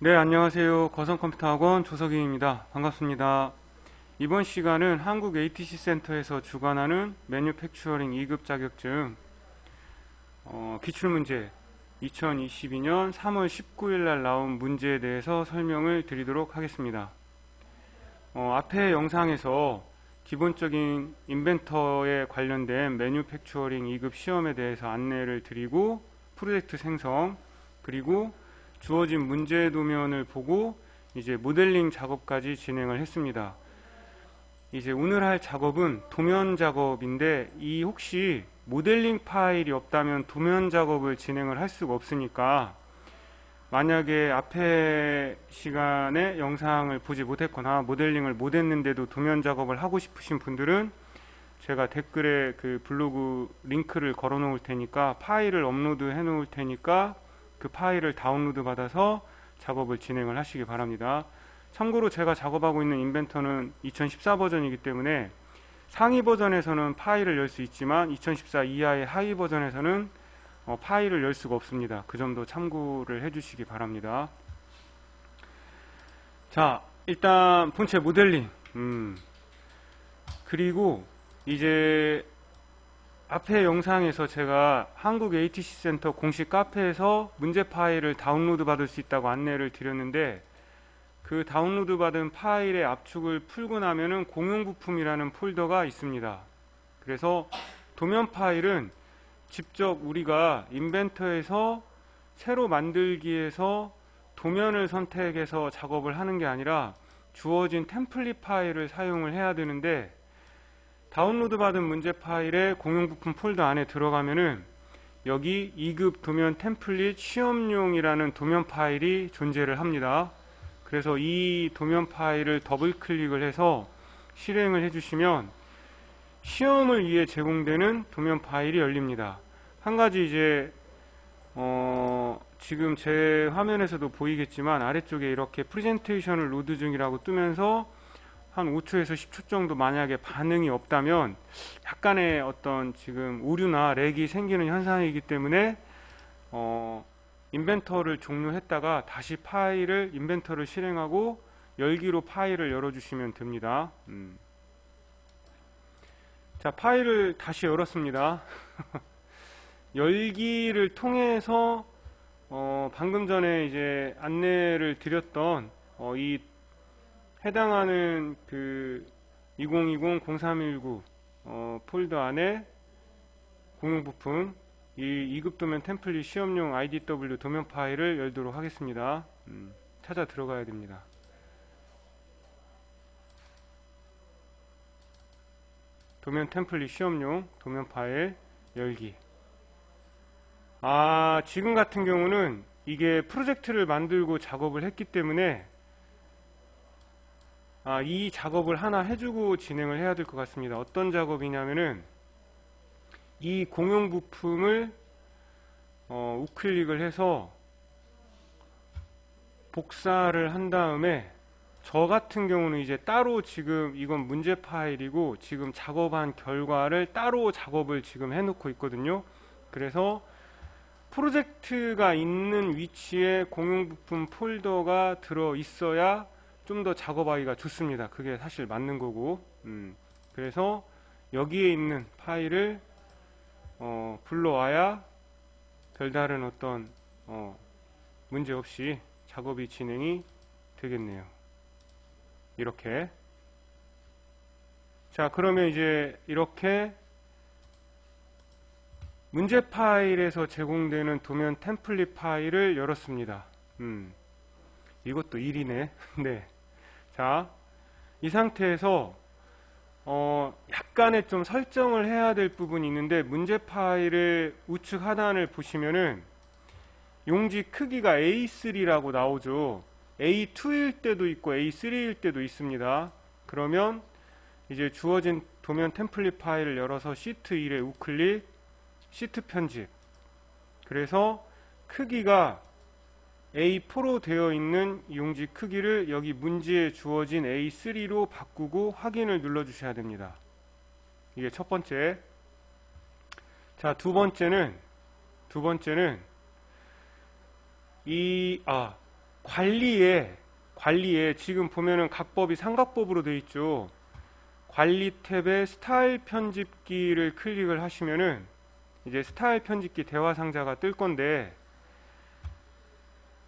네, 안녕하세요. 거성컴퓨터학원 조석희입니다. 반갑습니다. 이번 시간은 한국 ATC 센터에서 주관하는 매뉴팩처링 2급 자격증 기출문제 2022년 3월 19일 날 나온 문제에 대해서 설명을 드리도록 하겠습니다. 앞에 영상에서 기본적인 인벤터에 관련된 매뉴팩처링 2급 시험에 대해서 안내를 드리고 프로젝트 생성 그리고 주어진 문제 도면을 보고 이제 모델링 작업까지 진행을 했습니다. 이제 오늘 할 작업은 도면 작업인데 이 혹시 모델링 파일이 없다면 도면 작업을 진행을 할 수가 없으니까 만약에 앞에 시간에 영상을 보지 못했거나 모델링을 못했는데도 도면 작업을 하고 싶으신 분들은 제가 댓글에 그 블로그 링크를 걸어 놓을 테니까 파일을 업로드 해 놓을 테니까 그 파일을 다운로드 받아서 작업을 진행을 하시기 바랍니다. 참고로 제가 작업하고 있는 인벤터는 2014 버전이기 때문에 상위 버전에서는 파일을 열 수 있지만 2014 이하의 하위 버전에서는 파일을 열 수가 없습니다. 그 점도 참고를 해주시기 바랍니다. 자, 일단 본체 모델링 그리고 이제 앞에 영상에서 제가 한국 ATC 센터 공식 카페에서 문제 파일을 다운로드 받을 수 있다고 안내를 드렸는데 그 다운로드 받은 파일의 압축을 풀고 나면은 공용 부품이라는 폴더가 있습니다. 그래서 도면 파일은 직접 우리가 인벤터에서 새로 만들기에서 도면을 선택해서 작업을 하는 게 아니라 주어진 템플릿 파일을 사용을 해야 되는데 다운로드 받은 문제 파일의 공용 부품 폴더 안에 들어가면은 여기 2급 도면 템플릿 시험용이라는 도면 파일이 존재를 합니다. 그래서 이 도면 파일을 더블 클릭을 해서 실행을 해주시면 시험을 위해 제공되는 도면 파일이 열립니다. 한 가지 이제 지금 제 화면에서도 보이겠지만 아래쪽에 이렇게 프레젠테이션을 로드 중이라고 뜨면서 한 5초에서 10초 정도 만약에 반응이 없다면 약간의 어떤 지금 오류나 렉이 생기는 현상이기 때문에 인벤터를 종료했다가 다시 인벤터를 실행하고 열기로 파일을 열어주시면 됩니다. 자, 파일을 다시 열었습니다. 열기를 통해서 방금 전에 이제 안내를 드렸던 이 해당하는 그 2020-0319 폴더 안에 공용 부품 이 2급 도면 템플릿 시험용 IDW 도면 파일을 열도록 하겠습니다. 찾아 들어가야 됩니다. 도면 템플릿 시험용 도면 파일 열기. 지금 같은 경우는 이게 프로젝트를 만들고 작업을 했기 때문에 이 작업을 하나 해주고 진행을 해야 될 것 같습니다. 어떤 작업이냐면은 이 공용 부품을 우클릭을 해서 복사를 한 다음에 저 같은 경우는 이제 따로 지금 이건 문제 파일이고 지금 작업한 결과를 따로 작업을 지금 해놓고 있거든요. 그래서 프로젝트가 있는 위치에 공용 부품 폴더가 들어 있어야 좀 더 작업하기가 좋습니다. 그게 사실 맞는 거고 그래서 여기에 있는 파일을 불러와야 별다른 어떤 문제 없이 작업이 진행이 되겠네요. 이렇게. 자, 그러면 이제 이렇게 문제 파일에서 제공되는 도면 템플릿 파일을 열었습니다. 이것도 일이네. 네. 자, 이 상태에서 약간의 좀 설정을 해야 될 부분이 있는데 문제 파일의 우측 하단을 보시면은 용지 크기가 A3라고 나오죠. A2일 때도 있고 A3일 때도 있습니다. 그러면 이제 주어진 도면 템플릿 파일을 열어서 시트 1에 우클릭, 시트 편집. 그래서 크기가 A4로 되어 있는 용지 크기를 여기 문제에 주어진 A3로 바꾸고 확인을 눌러 주셔야 됩니다. 이게 첫 번째. 자, 두 번째는 관리에 지금 보면은 각 법이 삼각법으로 되어 있죠. 관리 탭에 스타일 편집기를 클릭을 하시면은 이제 스타일 편집기 대화 상자가 뜰 건데,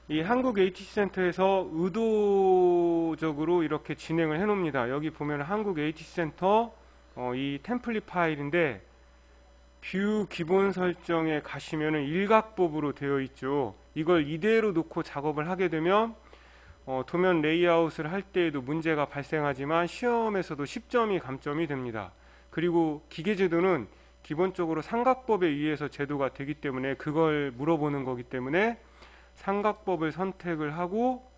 이 한국 HC센터에서 의도적으로 이렇게 진행을 해 놓습니다. 여기 보면 한국 HC센터 이 템플릿 파일인데, 뷰 기본 설정에 가시면은 일각법으로 되어 있죠. 이걸 이대로 놓고 작업을 하게 되면 도면 레이아웃을 할 때에도 문제가 발생하지만 시험에서도 10점이 감점이 됩니다. 그리고 기계제도는 기본적으로 삼각법에 의해서 제도가 되기 때문에 그걸 물어보는 거기 때문에 삼각법을 선택을 하고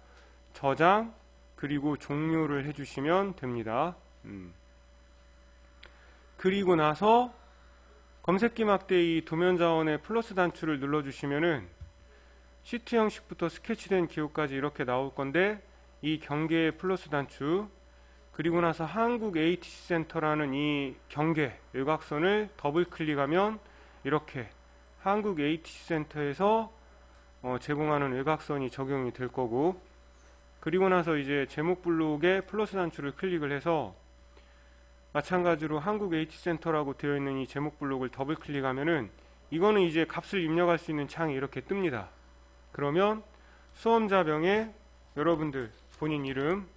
저장 그리고 종료를 해주시면 됩니다. 그리고 나서 검색기 막대 이 도면 자원의 플러스 단추를 눌러주시면은 시트 형식부터 스케치된 기호까지 이렇게 나올 건데, 이 경계의 플러스 단추 그리고 나서 한국 HC센터라는 이 경계 일각선을 더블 클릭하면 이렇게 한국 HC센터에서 제공하는 외곽선이 적용이 될 거고, 그리고 나서 이제 제목 블록에 플러스 단추를 클릭을 해서 마찬가지로 한국 HC센터라고 되어 있는 이 제목 블록을 더블 클릭하면은 이거는 이제 값을 입력할 수 있는 창이 이렇게 뜹니다. 그러면 수험자명에 여러분들 본인 이름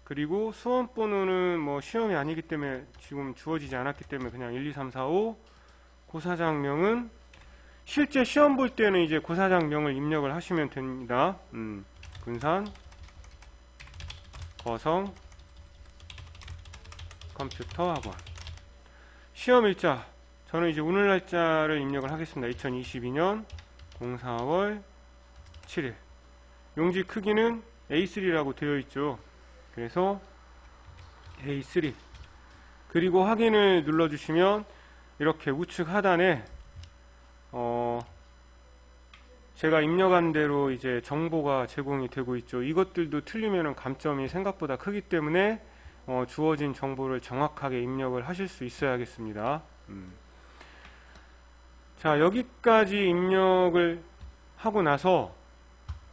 그리고 수험번호는 뭐 시험이 아니기 때문에 지금 주어지지 않았기 때문에 그냥 1, 2, 3, 4, 5, 고사장명은 실제 시험 볼 때는 이제 고사장명을 입력을 하시면 됩니다. 군산 거성 컴퓨터 학원. 시험 일자 저는 이제 오늘 날짜를 입력을 하겠습니다. 2022년 04월 7일. 용지 크기는 A3라고 되어 있죠. 그래서 A3. 그리고 확인을 눌러주시면 이렇게 우측 하단에 제가 입력한 대로 이제 정보가 제공이 되고 있죠. 이것들도 틀리면 감점이 생각보다 크기 때문에 주어진 정보를 정확하게 입력을 하실 수 있어야겠습니다. 자, 여기까지 입력을 하고 나서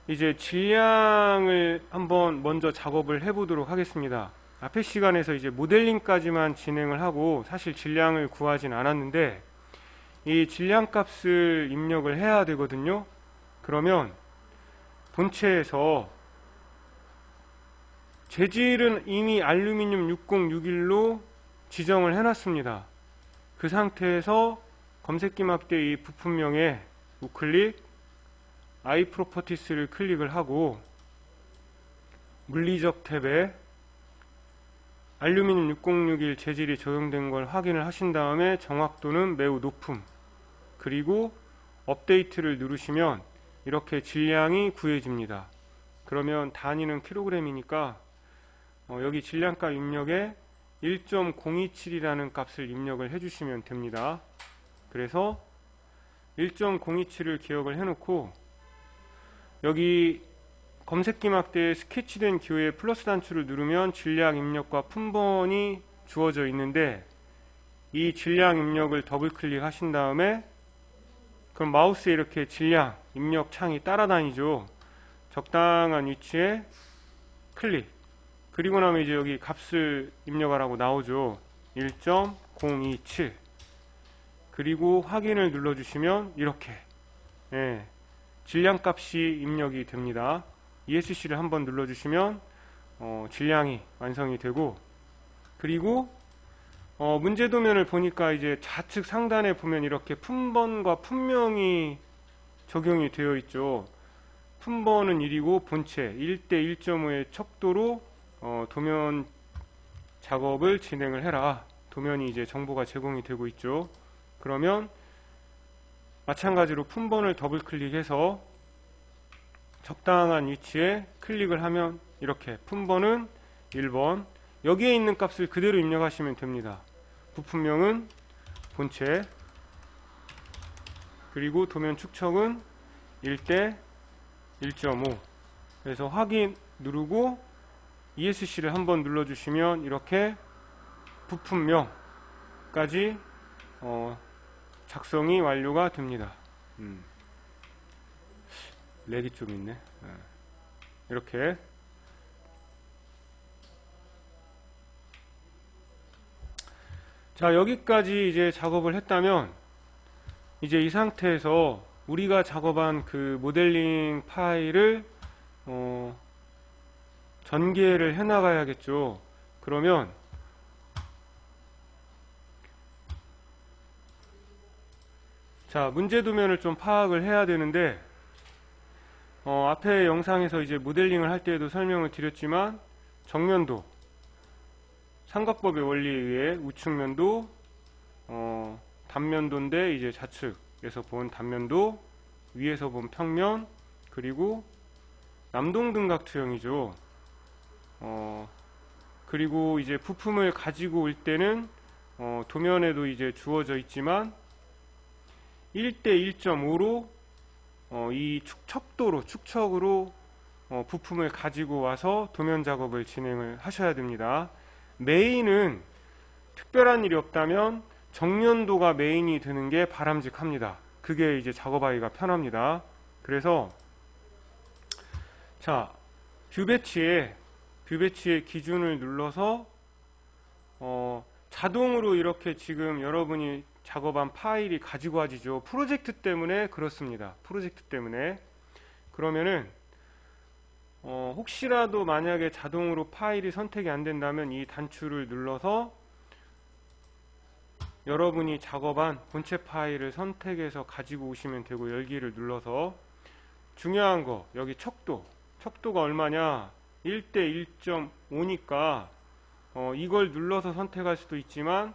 이제 질량을 한번 먼저 작업을 해보도록 하겠습니다. 앞에 시간에서 이제 모델링까지만 진행을 하고 사실 질량을 구하진 않았는데, 이 질량 값을 입력을 해야 되거든요. 그러면 본체에서 재질은 이미 알루미늄 6061로 지정을 해놨습니다. 그 상태에서 검색기 막대 이 부품명에 우클릭 I 프로퍼티스를 클릭을 하고 물리적 탭에 알루미늄 6061 재질이 적용된 걸 확인을 하신 다음에 정확도는 매우 높음 그리고 업데이트를 누르시면 이렇게 질량이 구해집니다. 그러면 단위는 킬로그램이니까 여기 질량값 입력에 1.027이라는 값을 입력을 해주시면 됩니다. 그래서 1.027을 기억을 해놓고 여기 검색기 막대에 스케치된 기호에 플러스 단추를 누르면 질량 입력과 품번이 주어져 있는데, 이 질량 입력을 더블 클릭하신 다음에 그럼 마우스에 이렇게 질량 입력 창이 따라다니죠. 적당한 위치에 클릭. 그리고 나면 이제 여기 값을 입력하라고 나오죠. 1.027. 그리고 확인을 눌러주시면 이렇게 질량 값이 입력이 됩니다. ESC를 한번 눌러주시면 질량이 완성이 되고, 그리고 문제 도면을 보니까 이제 좌측 상단에 보면 이렇게 품번과 품명이 적용이 되어 있죠. 품번은 1이고 본체 1대 1.5의 척도로 도면 작업을 진행을 해라. 도면이 이제 정보가 제공이 되고 있죠. 그러면 마찬가지로 품번을 더블 클릭해서 적당한 위치에 클릭을 하면 이렇게 품번은 1번, 여기에 있는 값을 그대로 입력하시면 됩니다. 부품명은 본체, 그리고 도면 축척은 1대 1.5. 그래서 확인 누르고 ESC를 한번 눌러주시면 이렇게 부품명까지 작성이 완료가 됩니다. 렉이 좀 있네. 이렇게. 자, 여기까지 이제 작업을 했다면 이제 이 상태에서 우리가 작업한 그 모델링 파일을 전개를 해 나가야겠죠. 그러면 자, 문제 도면을 좀 파악을 해야 되는데 앞에 영상에서 이제 모델링을 할 때에도 설명을 드렸지만 정면도 삼각법의 원리에 의해 우측면도 단면도인데 이제 좌측에서 본 단면도, 위에서 본 평면, 그리고 남동등각 투영이죠. 그리고 이제 부품을 가지고 올 때는 도면에도 이제 주어져 있지만 1대 1.5로 이 축척으로 부품을 가지고 와서 도면 작업을 진행을 하셔야 됩니다. 메인은 특별한 일이 없다면 정면도가 메인이 되는 게 바람직합니다. 그게 이제 작업하기가 편합니다. 그래서 자, 뷰 배치의 기준을 눌러서 자동으로 이렇게 지금 여러분이 작업한 파일이 가지고 와지죠. 프로젝트 때문에 그렇습니다. 프로젝트 때문에. 그러면은 혹시라도 만약에 자동으로 파일이 선택이 안 된다면 이 단추를 눌러서 여러분이 작업한 본체 파일을 선택해서 가지고 오시면 되고, 열기를 눌러서 중요한 거 여기 척도가 얼마냐, 1대 1.5니까 이걸 눌러서 선택할 수도 있지만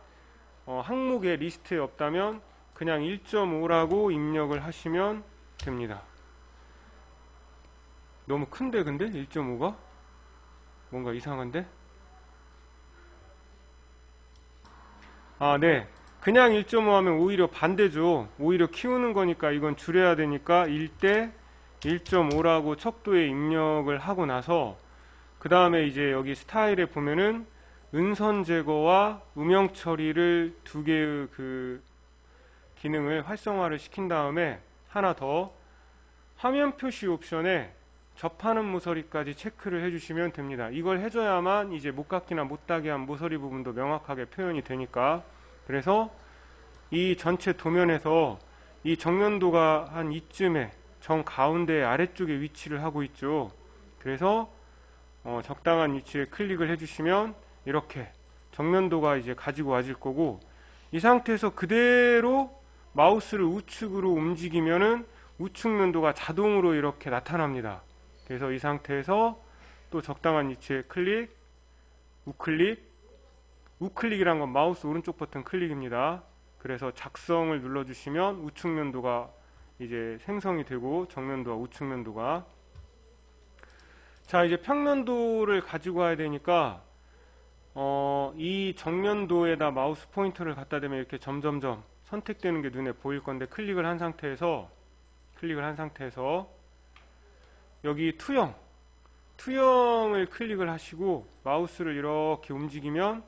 항목에 리스트에 없다면 그냥 1.5라고 입력을 하시면 됩니다. 너무 큰데 근데 1.5가? 뭔가 이상한데? 네. 그냥 1.5 하면 오히려 반대죠. 오히려 키우는 거니까 이건 줄여야 되니까 1대 1.5라고 척도에 입력을 하고 나서 그 다음에 이제 여기 스타일에 보면은 은선 제거와 음영 처리를 두 개의 그 기능을 활성화를 시킨 다음에 하나 더, 화면 표시 옵션에 접하는 모서리까지 체크를 해주시면 됩니다. 이걸 해줘야만 이제 못깎기나 못따기 한 모서리 부분도 명확하게 표현이 되니까. 그래서 이 전체 도면에서 이 정면도가 한 이쯤에 정 가운데 아래쪽에 위치를 하고 있죠. 그래서 적당한 위치에 클릭을 해주시면 이렇게 정면도가 이제 가지고 와질 거고, 이 상태에서 그대로 마우스를 우측으로 움직이면은 우측면도가 자동으로 이렇게 나타납니다. 그래서 이 상태에서 또 적당한 위치에 클릭, 우클릭이란 건 마우스 오른쪽 버튼 클릭입니다. 그래서 작성을 눌러주시면 우측면도가 이제 생성이 되고, 정면도와 우측면도가. 자, 이제 평면도를 가지고 와야 되니까 이 정면도에다 마우스 포인터를 갖다 대면 이렇게 점점점 선택되는 게 눈에 보일 건데, 클릭을 한 상태에서 여기 투영을 클릭을 하시고 마우스를 이렇게 움직이면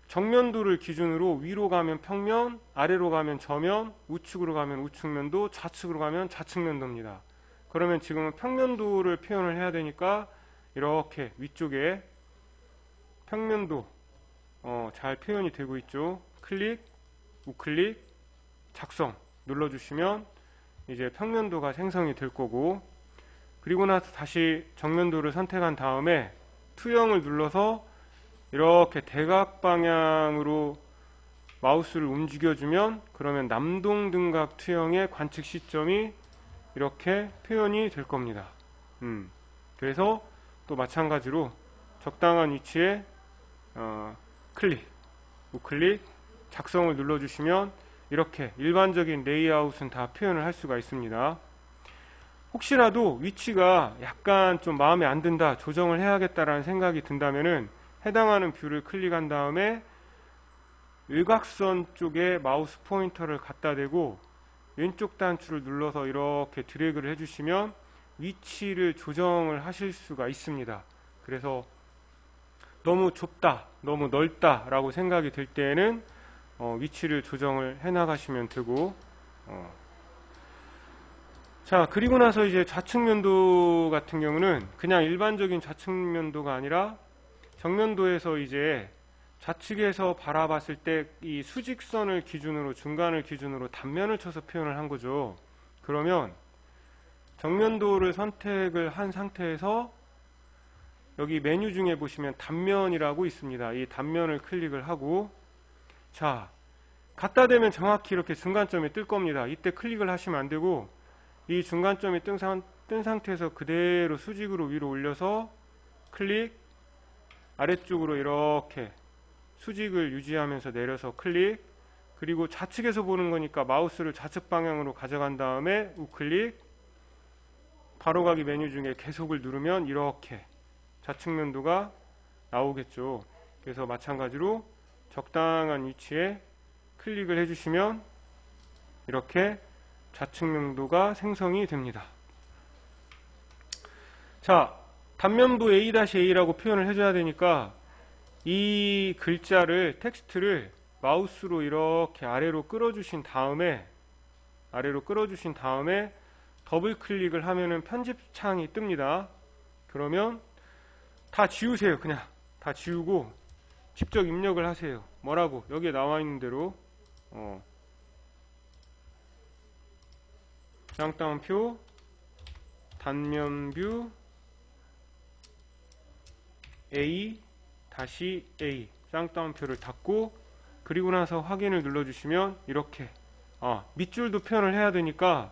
정면도를 기준으로 위로 가면 평면, 아래로 가면 저면, 우측으로 가면 우측면도, 좌측으로 가면 좌측면도입니다. 그러면 지금은 평면도를 표현을 해야 되니까 이렇게 위쪽에 평면도 잘 표현이 되고 있죠. 클릭, 우클릭, 작성 눌러주시면 이제 평면도가 생성이 될 거고, 그리고 나서 다시 정면도를 선택한 다음에 투영을 눌러서 이렇게 대각 방향으로 마우스를 움직여주면, 그러면 남동등각 투영의 관측 시점이 이렇게 표현이 될 겁니다. 그래서 또 마찬가지로 적당한 위치에 클릭, 우클릭, 작성을 눌러주시면 이렇게 일반적인 레이아웃은 다 표현을 할 수가 있습니다. 혹시라도 위치가 약간 좀 마음에 안 든다, 조정을 해야겠다라는 생각이 든다면은 해당하는 뷰를 클릭한 다음에 일각선 쪽에 마우스 포인터를 갖다 대고 왼쪽 단추를 눌러서 이렇게 드래그를 해주시면 위치를 조정을 하실 수가 있습니다. 그래서 너무 좁다, 너무 넓다 라고 생각이 들 때에는 위치를 조정을 해 나가시면 되고, 자, 그리고 나서 이제 좌측면도 같은 경우는 그냥 일반적인 좌측면도가 아니라 정면도에서 이제 좌측에서 바라봤을 때 이 수직선을 기준으로, 중간을 기준으로 단면을 쳐서 표현을 한 거죠. 그러면 정면도를 선택을 한 상태에서 여기 메뉴 중에 보시면 단면이라고 있습니다. 이 단면을 클릭을 하고, 자, 갖다 대면 정확히 이렇게 중간점이 뜰 겁니다. 이때 클릭을 하시면 안 되고, 이 중간점이 뜬 상태에서 그대로 수직으로 위로 올려서 클릭, 아래쪽으로 이렇게 수직을 유지하면서 내려서 클릭, 그리고 좌측에서 보는 거니까 마우스를 좌측 방향으로 가져간 다음에 우클릭, 바로가기 메뉴 중에 계속을 누르면 이렇게 좌측면도가 나오겠죠. 그래서 마찬가지로 적당한 위치에 클릭을 해주시면 이렇게 좌측면도가 생성이 됩니다. 자, 단면부 A-A라고 표현을 해줘야 되니까 이 글자를, 텍스트를 마우스로 이렇게 아래로 끌어주신 다음에 더블 클릭을 하면은 편집창이 뜹니다. 그러면 다 지우세요. 그냥 다 지우고 직접 입력을 하세요. 뭐라고? 여기에 나와 있는 대로 쌍따옴표 단면뷰 A-A 쌍따옴표를 닫고, 그리고 나서 확인을 눌러주시면 이렇게 밑줄도 표현을 해야 되니까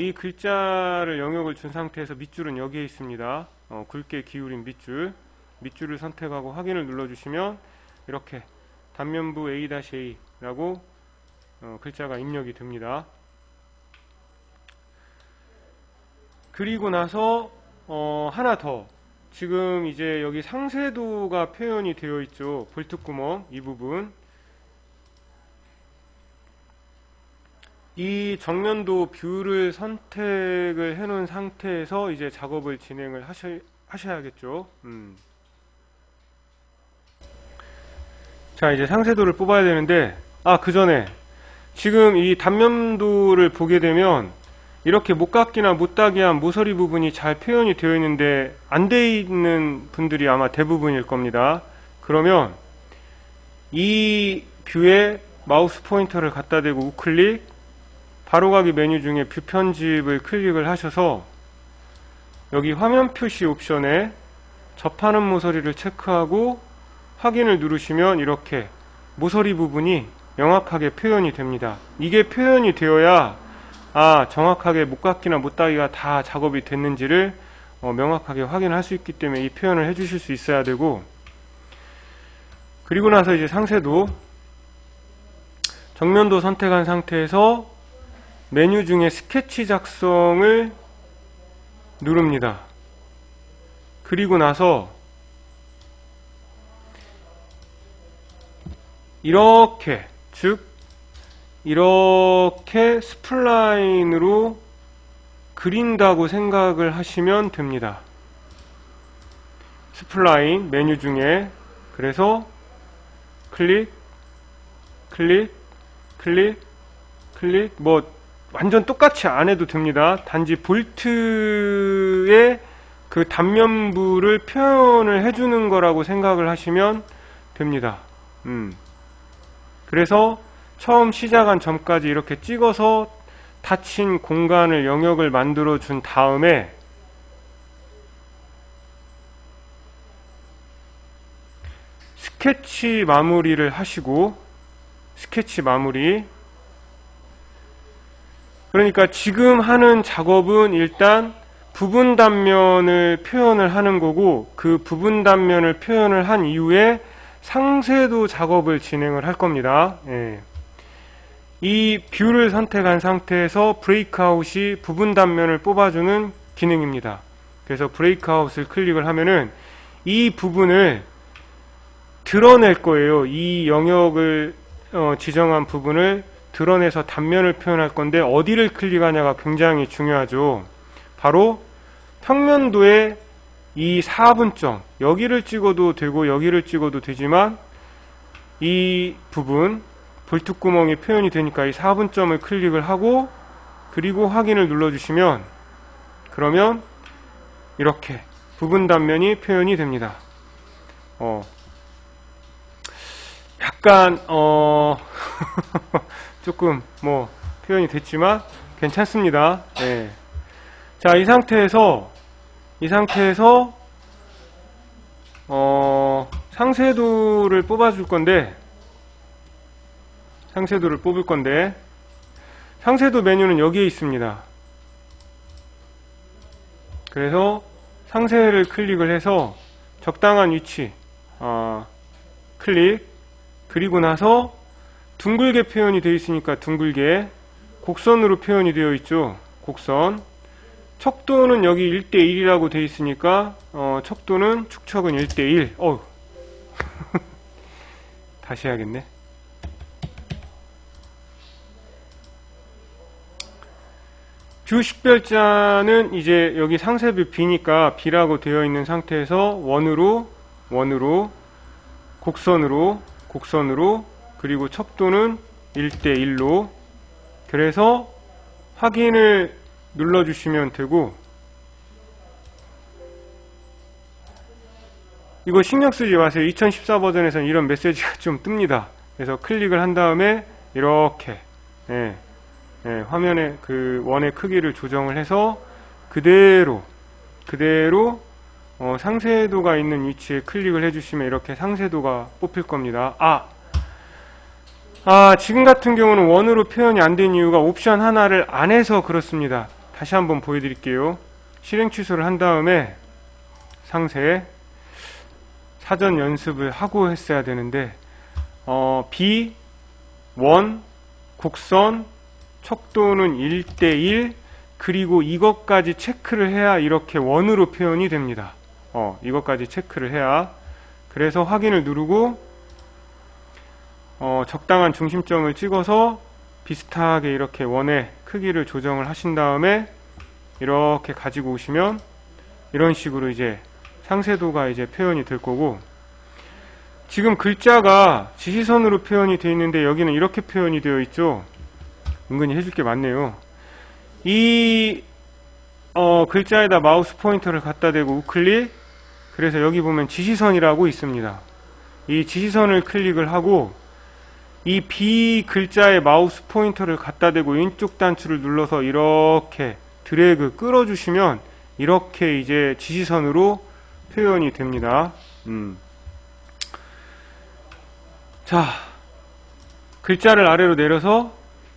이 글자를 영역을 준 상태에서 밑줄은 여기에 있습니다. 굵게 기울인 밑줄을 선택하고 확인을 눌러주시면 이렇게 단면부 A-A라고 글자가 입력이 됩니다. 그리고 나서 하나 더, 지금 이제 여기 상세도가 표현이 되어 있죠. 볼트구멍 이 부분, 이 정면도 뷰를 선택을 해 놓은 상태에서 이제 작업을 진행을 하셔야겠죠. 자, 이제 상세도를 뽑아야 되는데, 그 전에 지금 이 단면도를 보게 되면 이렇게 못깎기나 못따기한 모서리 부분이 잘 표현이 되어 있는데 안 돼 있는 분들이 아마 대부분일 겁니다. 그러면 이 뷰에 마우스 포인터를 갖다 대고 우클릭, 바로가기 메뉴 중에 뷰 편집을 클릭을 하셔서 여기 화면 표시 옵션에 접하는 모서리를 체크하고 확인을 누르시면 이렇게 모서리 부분이 명확하게 표현이 됩니다. 이게 표현이 되어야 정확하게 못깎기나 못따기가 다 작업이 됐는지를 명확하게 확인할 수 있기 때문에 이 표현을 해주실 수 있어야 되고, 그리고 나서 이제 상세도 정면도 선택한 상태에서 메뉴 중에 스케치 작성을 누릅니다. 그리고 나서 이렇게, 이렇게 스플라인으로 그린다고 생각을 하시면 됩니다. 스플라인 메뉴 중에, 그래서 클릭, 뭐 완전 똑같이 안 해도 됩니다. 단지 볼트의 그 단면부를 표현을 해주는 거라고 생각을 하시면 됩니다. 그래서 처음 시작한 점까지 이렇게 찍어서 닫힌 공간을, 영역을 만들어 준 다음에 스케치 마무리를 하시고, 스케치 마무리, 그러니까 지금 하는 작업은 일단 부분 단면을 표현을 하는 거고, 그 부분 단면을 표현을 한 이후에 상세도 작업을 진행을 할 겁니다. 이 뷰를 선택한 상태에서 브레이크아웃이 부분 단면을 뽑아주는 기능입니다. 그래서 브레이크아웃을 클릭을 하면은 이 부분을 드러낼 거예요. 이 영역을 지정한 부분을 드러내서 단면을 표현할 건데, 어디를 클릭하냐가 굉장히 중요하죠. 바로 평면도의 이 4분점, 여기를 찍어도 되고 여기를 찍어도 되지만 이 부분 볼트구멍이 표현이 되니까 이 4분점을 클릭을 하고 그리고 확인을 눌러주시면 그러면 이렇게 부분 단면이 표현이 됩니다. 약간 조금 뭐 표현이 됐지만 괜찮습니다. 네. 자, 이 상태에서 상쇄도를 뽑아줄 건데, 상쇄도를 뽑을 건데, 상쇄도 메뉴는 여기에 있습니다. 그래서 상쇄를 클릭을 해서 적당한 위치 클릭, 그리고 나서 둥글게 표현이 되어 있으니까 둥글게, 곡선으로 표현이 되어 있죠. 곡선. 척도는 여기 1:1이라고 되어 있으니까 척도는 축척은 1:1. 다시 해야겠네. 뷰 식별자는 이제 여기 상세뷰 B니까 B라고 되어 있는 상태에서 원으로 곡선으로 그리고 척도는 1:1로, 그래서 확인을 눌러주시면 되고, 이거 신경 쓰지 마세요. 2014 버전에서는 이런 메시지가 좀 뜹니다. 그래서 클릭을 한 다음에 이렇게 화면에 그 원의 크기를 조정을 해서 그대로 상쇄도가 있는 위치에 클릭을 해주시면 이렇게 상쇄도가 뽑힐 겁니다. 지금 같은 경우는 원으로 표현이 안 된 이유가 옵션 하나를 안 해서 그렇습니다. 다시 한번 보여드릴게요. 실행 취소를 한 다음에 상쇄, 사전 연습을 하고 했어야 되는데 B, 원, 곡선, 척도는 1:1, 그리고 이것까지 체크를 해야 이렇게 원으로 표현이 됩니다. 이것까지 체크를 해야. 그래서 확인을 누르고 적당한 중심점을 찍어서 비슷하게 이렇게 원의 크기를 조정을 하신 다음에 이렇게 가지고 오시면 이런 식으로 이제 상쇄도가 이제 표현이 될 거고, 지금 글자가 지시선으로 표현이 되어 있는데 여기는 이렇게 표현이 되어 있죠. 은근히 해줄 게 많네요. 이 글자에다 마우스 포인터를 갖다 대고 우클릭, 그래서 여기 보면 지시선이라고 있습니다. 이 지시선을 클릭을 하고 이 B 글자에 마우스 포인터를 갖다 대고 왼쪽 단추를 눌러서 이렇게 드래그 끌어주시면 이렇게 이제 지시선으로 표현이 됩니다. 자, 글자를 아래로 내려서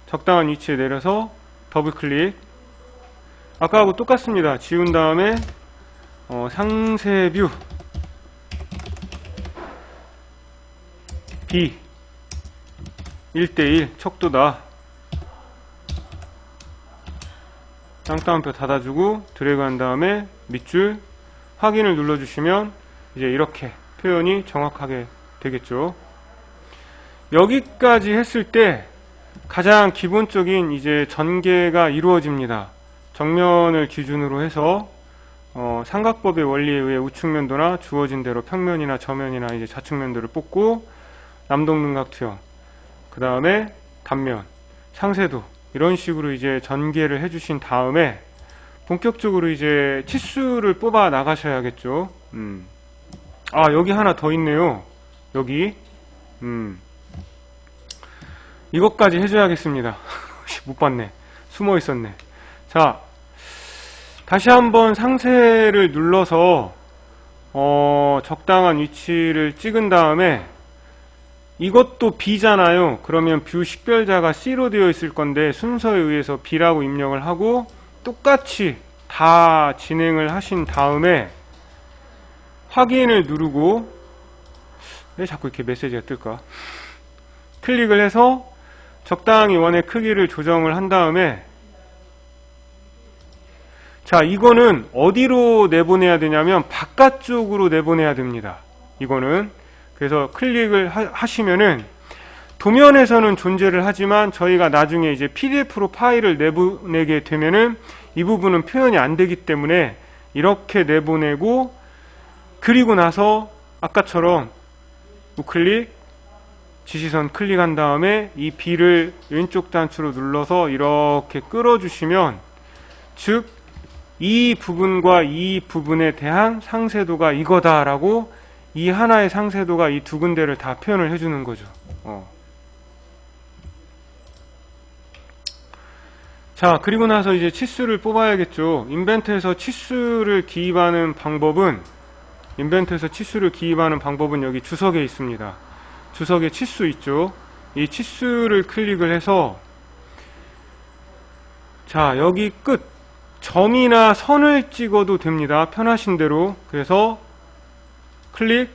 적당한 위치에 내려서 더블 클릭. 아까하고 똑같습니다. 지운 다음에 상세뷰 B 1:1 척도다. 쌍따옴표 닫아주고 드래그 한 다음에 밑줄 확인을 눌러주시면 이제 이렇게 표현이 정확하게 되겠죠. 여기까지 했을 때 가장 기본적인 이제 전개가 이루어집니다. 정면을 기준으로 해서 삼각법의 원리에 의해 우측면도나 주어진 대로 평면이나 저면이나 이제 좌측면도를 뽑고 남동능각투영, 그 다음에 단면, 상쇄도 이런 식으로 이제 전개를 해주신 다음에 본격적으로 이제 치수를 뽑아 나가셔야겠죠. 여기 하나 더 있네요. 여기 이것까지 해줘야겠습니다. 못 봤네. 숨어 있었네. 자, 다시 한번 상쇄를 눌러서 적당한 위치를 찍은 다음에 이것도 B잖아요. 그러면 뷰 식별자가 C로 되어 있을 건데 순서에 의해서 B라고 입력을 하고 똑같이 다 진행을 하신 다음에 확인을 누르고, 왜 자꾸 이렇게 메시지가 뜰까? 클릭을 해서 적당히 원의 크기를 조정을 한 다음에, 자, 이거는 어디로 내보내야 되냐면 바깥쪽으로 내보내야 됩니다. 이거는. 그래서 클릭을 하시면은 도면에서는 존재를 하지만 저희가 나중에 이제 PDF로 파일을 내보내게 되면은 이 부분은 표현이 안 되기 때문에 이렇게 내보내고, 그리고 나서 아까처럼 우클릭, 지시선 클릭한 다음에 이 B를 왼쪽 단추로 눌러서 이렇게 끌어주시면, 즉 이 부분과 이 부분에 대한 상세도가 이거다라고, 이 하나의 상세도가 이 두 군데를 다 표현을 해주는 거죠. 자, 그리고 나서 이제 치수를 뽑아야겠죠. 인벤트에서 치수를 기입하는 방법은 여기 주석에 있습니다. 주석에 치수 있죠. 이 치수를 클릭을 해서, 자, 여기 끝 점이나 선을 찍어도 됩니다. 편하신 대로. 그래서 클릭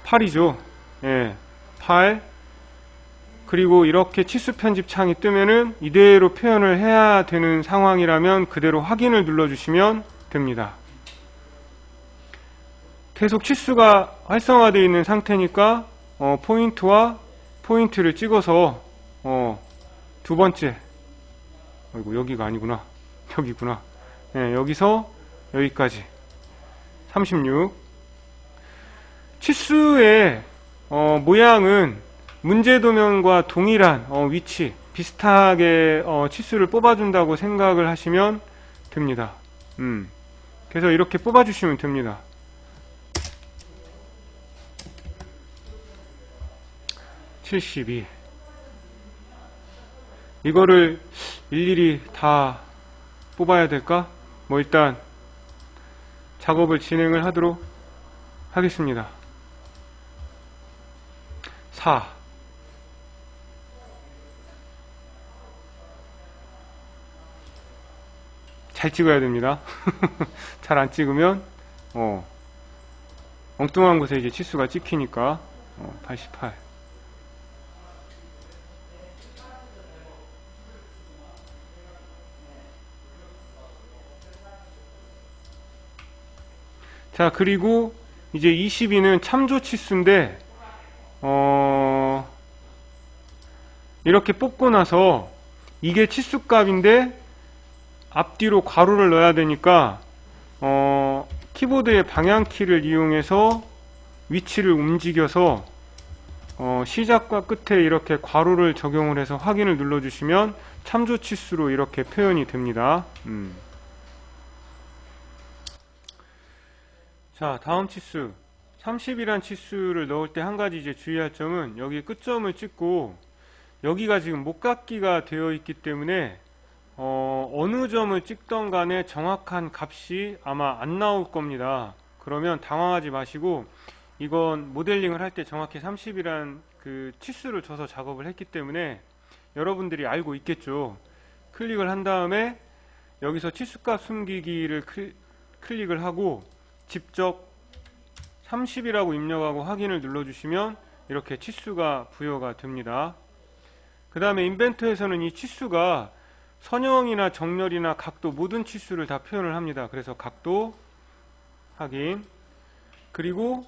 8이죠. 예, 8. 그리고 이렇게 치수 편집 창이 뜨면은 이대로 표현을 해야 되는 상황이라면 그대로 확인을 눌러주시면 됩니다. 계속 치수가 활성화되어 있는 상태니까 포인트와 포인트를 찍어서 두 번째, 아이고 여기가 아니구나, 여기구나. 네, 여기서 여기까지 36. 치수의 모양은 문제도면과 동일한 위치, 비슷하게 치수를 뽑아준다고 생각을 하시면 됩니다. 그래서 이렇게 뽑아주시면 됩니다. (72) 이거를 일일이 다 뽑아야 될까? 뭐 일단 작업을 진행을 하도록 하겠습니다. 4. 잘 찍어야 됩니다. 잘 안 찍으면 엉뚱한 곳에 이제 치수가 찍히니까 88. 자, 그리고 이제 22는 참조 치수인데 이렇게 뽑고 나서 이게 치수값인데 앞뒤로 괄호를 넣어야 되니까 키보드의 방향키를 이용해서 위치를 움직여서 시작과 끝에 이렇게 괄호를 적용을 해서 확인을 눌러주시면 참조 치수로 이렇게 표현이 됩니다. 자, 다음 치수 30이란 치수를 넣을 때 한 가지 이제 주의할 점은, 여기 끝점을 찍고 여기가 지금 목각기가 되어 있기 때문에 어느 점을 찍던 간에 정확한 값이 아마 안 나올 겁니다. 그러면 당황하지 마시고, 이건 모델링을 할 때 정확히 30이란 그 치수를 줘서 작업을 했기 때문에 여러분들이 알고 있겠죠. 클릭을 한 다음에 여기서 치수값 숨기기를 클릭을 하고 직접 30이라고 입력하고 확인을 눌러주시면 이렇게 치수가 부여가 됩니다. 그 다음에 인벤터에서는 이 치수가 선형이나 정렬이나 각도 모든 치수를 다 표현을 합니다. 그래서 각도 확인, 그리고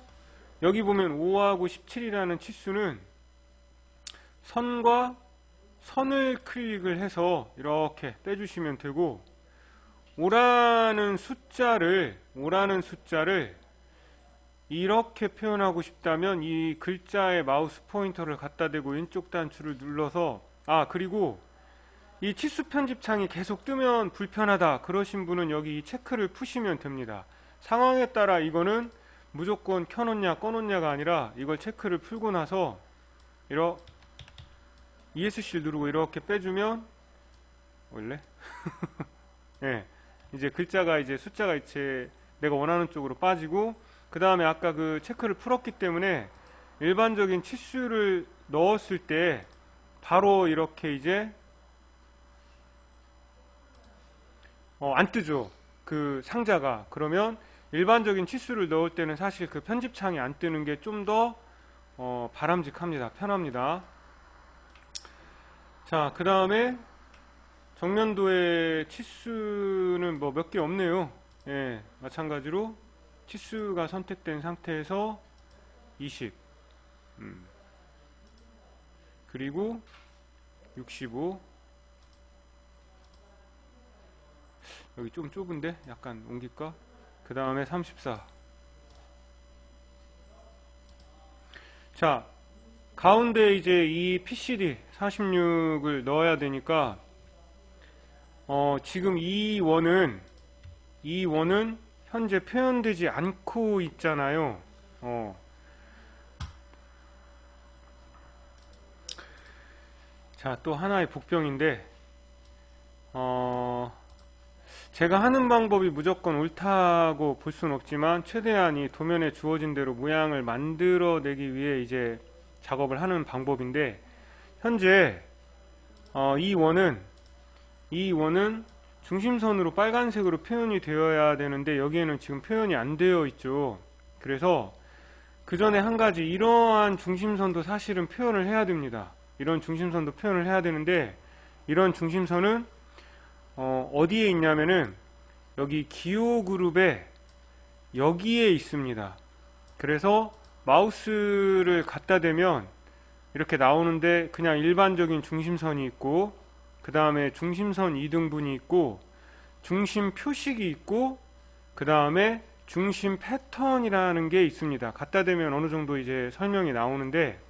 여기 보면 5하고 17이라는 치수는 선과 선을 클릭을 해서 이렇게 빼주시면 되고, 오라는 숫자를 이렇게 표현하고 싶다면 이 글자에 마우스 포인터를 갖다 대고 왼쪽 단추를 눌러서, 그리고 이 치수 편집창이 계속 뜨면 불편하다 그러신 분은 여기 이 체크를 푸시면 됩니다. 상황에 따라 이거는 무조건 켜놓냐 꺼놓냐가 아니라 이걸 체크를 풀고 나서 이렇게 ESC를 누르고 이렇게 빼주면 원래 네, 이제 글자가 이제 숫자가 이제 내가 원하는 쪽으로 빠지고, 그 다음에 아까 그 체크를 풀었기 때문에 일반적인 치수를 넣었을 때 바로 이렇게 이제 안 뜨죠. 그 상자가. 그러면 일반적인 치수를 넣을 때는 사실 그 편집창이 안 뜨는 게 좀 더 바람직합니다. 편합니다. 자, 그 다음에 정면도의 치수는 뭐 몇 개 없네요. 예, 마찬가지로 치수가 선택된 상태에서 20, 그리고 65, 여기 좀 좁은데 약간 옮길까? 그 다음에 34. 자, 가운데 이제 이 PCD 46을 넣어야 되니까 지금 이 원은 현재 표현되지 않고 있잖아요. 자, 또 하나의 복병인데 제가 하는 방법이 무조건 옳다고 볼 수는 없지만 최대한 이 도면에 주어진 대로 모양을 만들어내기 위해 이제 작업을 하는 방법인데, 현재 이 원은 중심선으로 빨간색으로 표현이 되어야 되는데 여기에는 지금 표현이 안 되어 있죠. 그래서 그 전에 한 가지, 이러한 중심선도 사실은 표현을 해야 됩니다. 이런 중심선도 표현을 해야 되는데, 이런 중심선은 어디에 있냐면은 여기 기호 그룹에 여기에 있습니다. 그래서 마우스를 갖다 대면 이렇게 나오는데, 그냥 일반적인 중심선이 있고, 그 다음에 중심선 2등분이 있고, 중심 표식이 있고, 그 다음에 중심 패턴이라는 게 있습니다. 갖다 대면 어느 정도 이제 설명이 나오는데,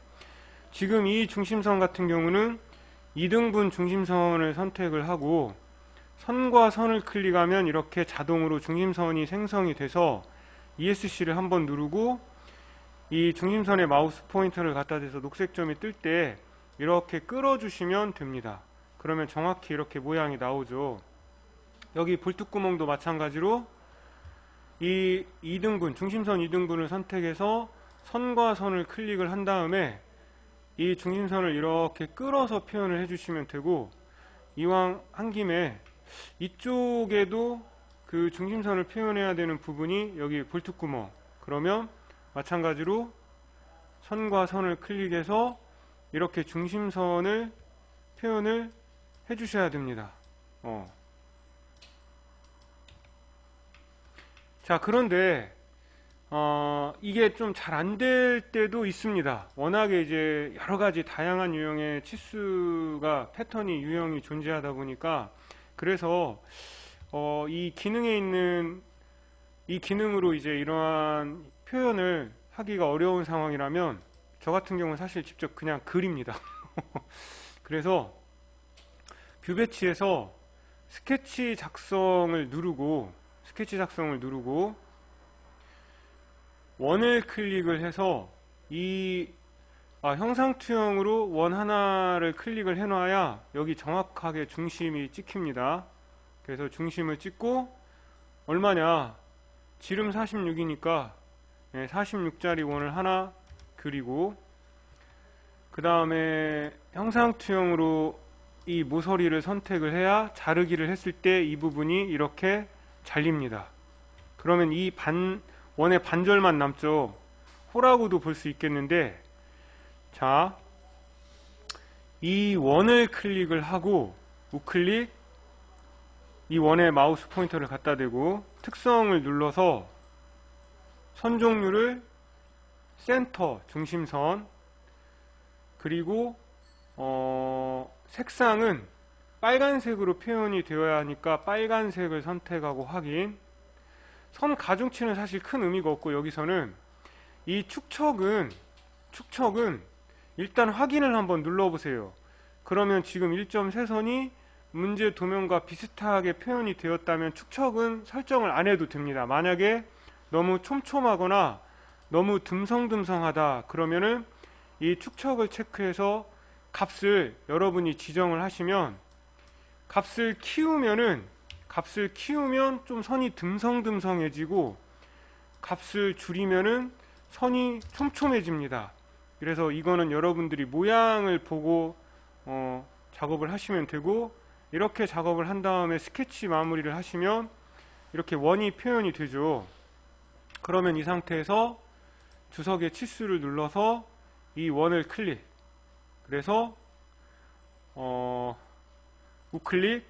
지금 이 중심선 같은 경우는 2등분 중심선을 선택을 하고, 선과 선을 클릭하면 이렇게 자동으로 중심선이 생성이 돼서 ESC를 한번 누르고 이 중심선에 마우스 포인터를 갖다 대서 녹색 점이 뜰 때 이렇게 끌어주시면 됩니다. 그러면 정확히 이렇게 모양이 나오죠. 여기 볼트구멍도 마찬가지로 이 2등분, 중심선 2등분을 선택해서 선과 선을 클릭을 한 다음에 이 중심선을 이렇게 끌어서 표현을 해주시면 되고, 이왕 한 김에 이쪽에도 그 중심선을 표현해야 되는 부분이 여기 볼트구멍, 그러면 마찬가지로 선과 선을 클릭해서 이렇게 중심선을 표현을 해주셔야 됩니다. 자, 그런데 이게 좀 잘 안 될 때도 있습니다. 워낙에 이제 여러가지 다양한 유형의 치수가, 패턴이, 유형이 존재하다 보니까, 그래서 이 기능에 있는 이 기능으로 이제 이러한 표현을 하기가 어려운 상황이라면 저 같은 경우는 사실 직접 그냥 그립니다. 그래서 뷰 배치에서 스케치 작성을 누르고 원을 클릭을 해서 이 형상투영으로 원 하나를 클릭을 해놔야 여기 정확하게 중심이 찍힙니다. 그래서 중심을 찍고, 얼마냐, 지름 46이니까 46짜리 원을 하나 그리고, 그 다음에 형상투영으로 이 모서리를 선택을 해야 자르기를 했을 때 이 부분이 이렇게 잘립니다. 그러면 이 원의 반절만 남죠. 호라고도 볼 수 있겠는데, 자, 이 원을 클릭을 하고 우클릭, 이 원에 마우스 포인터를 갖다 대고 특성을 눌러서 선 종류를 센터, 중심선, 그리고 색상은 빨간색으로 표현이 되어야 하니까 빨간색을 선택하고 확인. 선 가중치는 사실 큰 의미가 없고, 여기서는 이 축척은 일단 확인을 한번 눌러보세요. 그러면 지금 1.3선이 문제 도면과 비슷하게 표현이 되었다면 축척은 설정을 안 해도 됩니다. 만약에 너무 촘촘하거나 너무 듬성듬성하다 그러면은 이 축척을 체크해서 값을 여러분이 지정을 하시면, 값을 키우면 좀 선이 듬성듬성해지고, 값을 줄이면은 선이 촘촘해집니다. 그래서 이거는 여러분들이 모양을 보고 작업을 하시면 되고, 이렇게 작업을 한 다음에 스케치 마무리를 하시면 이렇게 원이 표현이 되죠. 그러면 이 상태에서 주석의 치수를 눌러서 이 원을 클릭, 그래서 우클릭,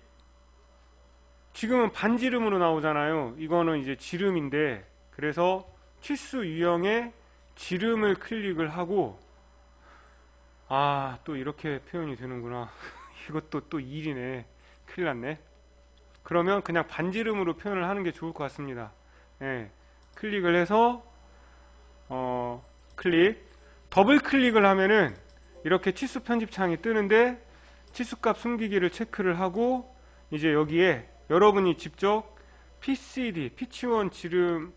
지금은 반지름으로 나오잖아요. 이거는 이제 지름인데, 그래서 치수 유형의 지름을 클릭을 하고, 또 이렇게 표현이 되는구나. 이것도 또 일이네. 큰일 났네. 그러면 그냥 반지름으로 표현을 하는 게 좋을 것 같습니다. 클릭을 해서 클릭, 더블 클릭을 하면은 이렇게 치수 편집창이 뜨는데 치수값 숨기기를 체크를 하고 이제 여기에 여러분이 직접 PCD, 피치원 지름과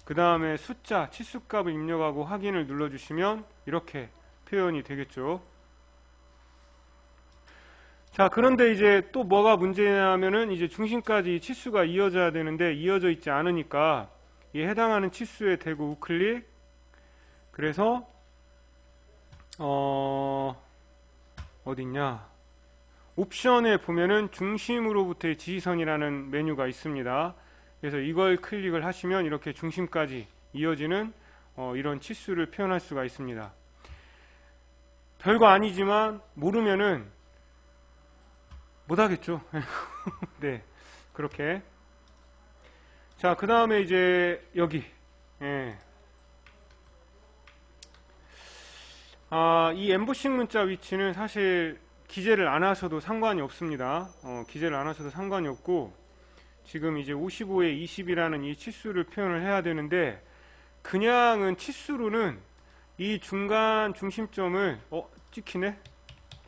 그 다음에 숫자, 치수값을 입력하고 확인을 눌러주시면 이렇게 표현이 되겠죠. 자, 그런데 이제 또 뭐가 문제냐면은 이제 중심까지 치수가 이어져야 되는데 이어져 있지 않으니까 이 해당하는 치수에 대고 우클릭. 그래서 어딨냐? 옵션에 보면은 중심으로부터의 지시선이라는 메뉴가 있습니다. 그래서 이걸 클릭을 하시면 이렇게 중심까지 이어지는 이런 치수를 표현할 수가 있습니다. 별거 아니지만 모르면은 못하겠죠. 네, 그렇게. 자, 그 다음에 이제 여기. 예. 이 엠보싱 문자 위치는 사실 기재를 안 하셔도 상관이 없습니다. 기재를 안 하셔도 상관이 없고, 지금 이제 55에 20이라는 이 치수를 표현을 해야 되는데, 그냥은 치수로는 이 중간 중심점을, 찍히네?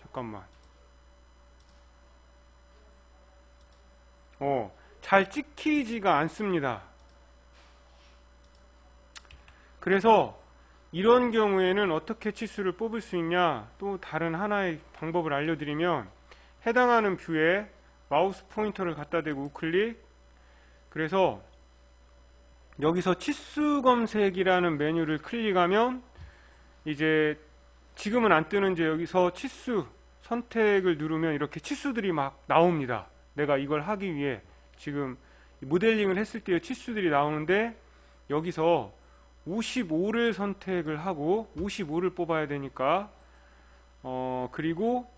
잠깐만. 잘 찍히지가 않습니다. 그래서 이런 경우에는 어떻게 치수를 뽑을 수 있냐, 또 다른 하나의 방법을 알려드리면 해당하는 뷰에 마우스 포인터를 갖다 대고 우클릭. 그래서 여기서 치수 검색이라는 메뉴를 클릭하면 이제 지금은 안 뜨는지 여기서 치수 선택을 누르면 이렇게 치수들이 막 나옵니다. 내가 이걸 하기 위해 지금 모델링을 했을 때의 치수들이 나오는데 여기서 55를 선택을 하고 55를 뽑아야 되니까 그리고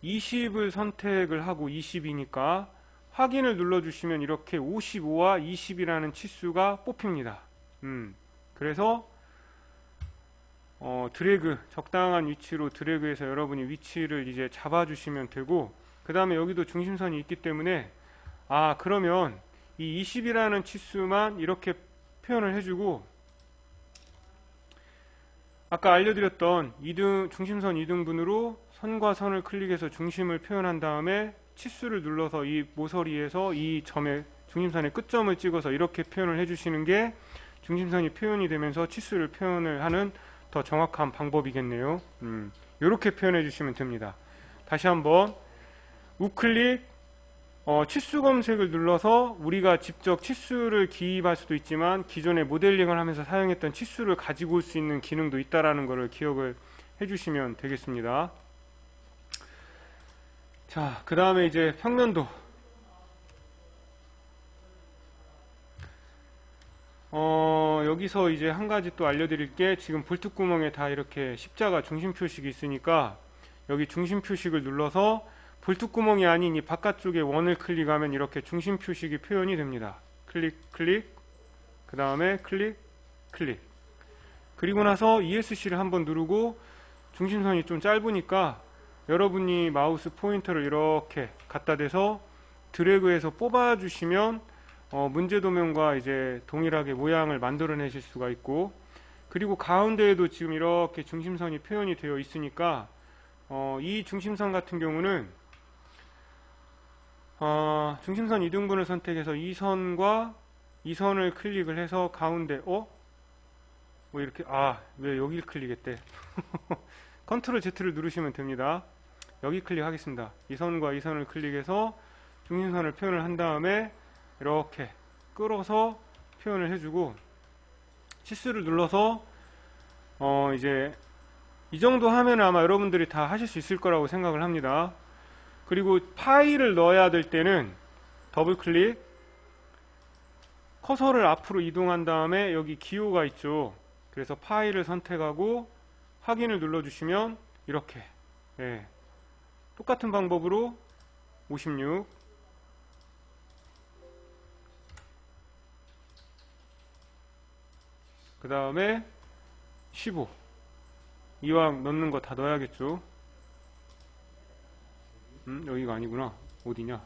20을 선택을 하고 20이니까 확인을 눌러주시면 이렇게 55와 20이라는 치수가 뽑힙니다. 그래서 드래그, 적당한 위치로 드래그해서 여러분이 위치를 이제 잡아주시면 되고, 그 다음에 여기도 중심선이 있기 때문에 그러면 이 20이라는 치수만 이렇게 표현을 해주고, 아까 알려드렸던 중심선 2등분으로 선과 선을 클릭해서 중심을 표현한 다음에 치수를 눌러서 이 모서리에서 이 점의 중심선의 끝점을 찍어서 이렇게 표현을 해주시는 게 중심선이 표현이 되면서 치수를 표현을 하는 더 정확한 방법이겠네요. 이렇게 표현해 주시면 됩니다. 다시 한번 우클릭 치수 검색을 눌러서 우리가 직접 치수를 기입할 수도 있지만 기존에 모델링을 하면서 사용했던 치수를 가지고 올 수 있는 기능도 있다라는 것을 기억을 해주시면 되겠습니다. 자, 그 다음에 이제 평면도. 여기서 이제 한 가지 또 알려드릴 게 지금 볼트구멍에 다 이렇게 십자가 중심 표식이 있으니까 여기 중심 표식을 눌러서 볼트구멍이 아닌 이 바깥쪽에 원을 클릭하면 이렇게 중심 표식이 표현이 됩니다. 클릭, 클릭, 그 다음에 클릭, 클릭. 그리고 나서 ESC를 한번 누르고 중심선이 좀 짧으니까 여러분이 마우스 포인터를 이렇게 갖다 대서 드래그해서 뽑아주시면 문제도면과 이제 동일하게 모양을 만들어내실 수가 있고, 그리고 가운데에도 지금 이렇게 중심선이 표현이 되어 있으니까 이 중심선 같은 경우는 중심선 2등분을 선택해서 이 선과 이 선을 클릭을 해서 가운데 뭐 이렇게 왜 여기를 클릭했대. 컨트롤 Z를 누르시면 됩니다. 여기 클릭하겠습니다. 이 선과 이 선을 클릭해서 중심선을 표현을 한 다음에 이렇게 끌어서 표현을 해주고 치수를 눌러서 이제 이 정도 하면 아마 여러분들이 다 하실 수 있을 거라고 생각을 합니다. 그리고 파일을 넣어야 될 때는 더블 클릭, 커서를 앞으로 이동한 다음에 여기 기호가 있죠. 그래서 파일을 선택하고 확인을 눌러주시면 이렇게 똑같은 방법으로 56, 그 다음에 15, 이왕 넣는 거 다 넣어야겠죠. 여기가 아니구나. 어디냐?